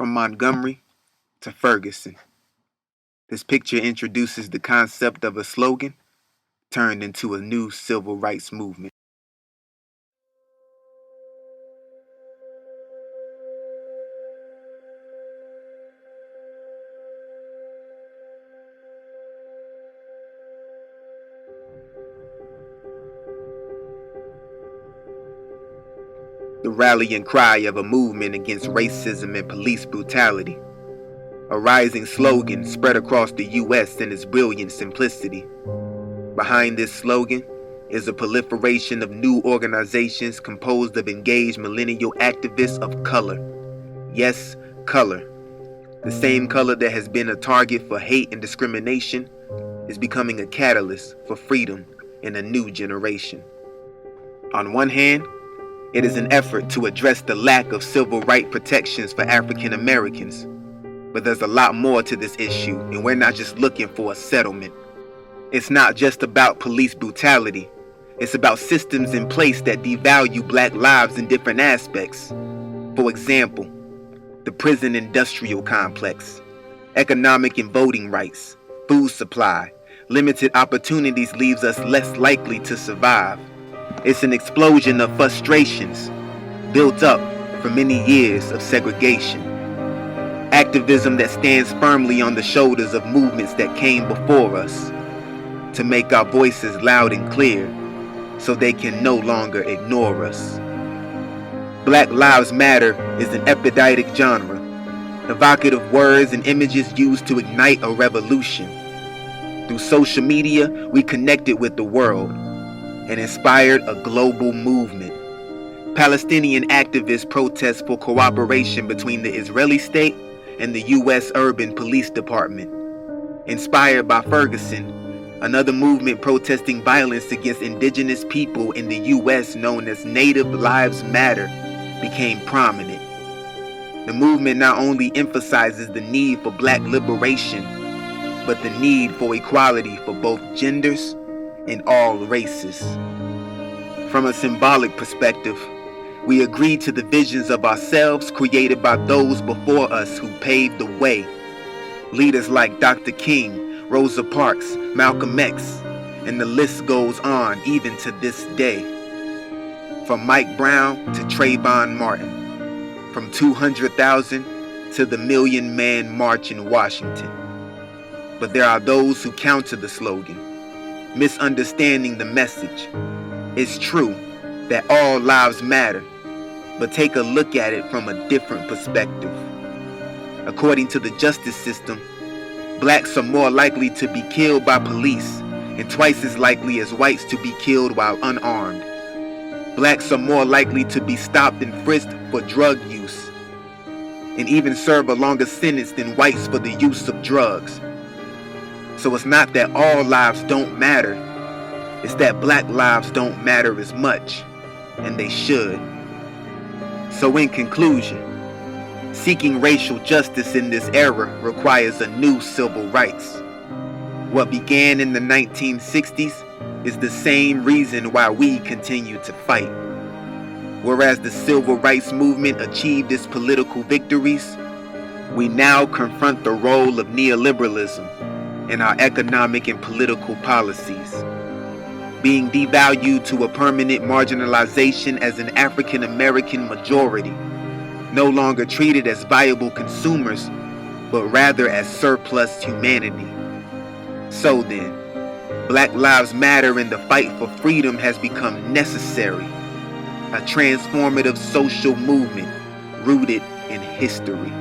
From Montgomery to Ferguson, this picture introduces the concept of a slogan turned into a new civil rights movement. The rallying cry of a movement against racism and police brutality. A rising slogan spread across the U.S. in its brilliant simplicity. Behind this slogan is a proliferation of new organizations composed of engaged millennial activists of color. Yes, color. The same color that has been a target for hate and discrimination is becoming a catalyst for freedom in a new generation. On one hand, it is an effort to address the lack of civil rights protections for African Americans. But there's a lot more to this issue, and we're not just looking for a settlement. It's not just about police brutality. It's about systems in place that devalue black lives in different aspects. For example, the prison industrial complex, economic and voting rights, food supply, limited opportunities leaves us less likely to survive. It's an explosion of frustrations built up from many years of segregation. Activism that stands firmly on the shoulders of movements that came before us to make our voices loud and clear so they can no longer ignore us. Black Lives Matter is an epidemic genre, evocative words and images used to ignite a revolution. Through social media, we connected with the world and inspired a global movement. Palestinian activists protest for cooperation between the Israeli state and the U.S. Urban Police Department. Inspired by Ferguson, another movement protesting violence against indigenous people in the U.S. known as Native Lives Matter became prominent. The movement not only emphasizes the need for black liberation, but the need for equality for both genders and all races. From a symbolic perspective, we agree to the visions of ourselves created by those before us who paved the way. Leaders like Dr. King, Rosa Parks, Malcolm X, and the list goes on even to this day. From Mike Brown to Trayvon Martin, from 200,000 to the Million Man March in Washington. But there are those who counter the slogan, misunderstanding the message. It's true that all lives matter, but take a look at it from a different perspective. According to the justice system, blacks are more likely to be killed by police and twice as likely as whites to be killed while unarmed. Blacks are more likely to be stopped and frisked for drug use and even serve a longer sentence than whites for the use of drugs. So it's not that all lives don't matter, it's that black lives don't matter as much, and they should. So in conclusion, seeking racial justice in this era requires a new civil rights. What began in the 1960s is the same reason why we continue to fight. Whereas the civil rights movement achieved its political victories, we now confront the role of neoliberalism in our economic and political policies. Being devalued to a permanent marginalization as an African American majority, no longer treated as viable consumers, but rather as surplus humanity. So then, Black Lives Matter and the fight for freedom has become necessary, a transformative social movement rooted in history.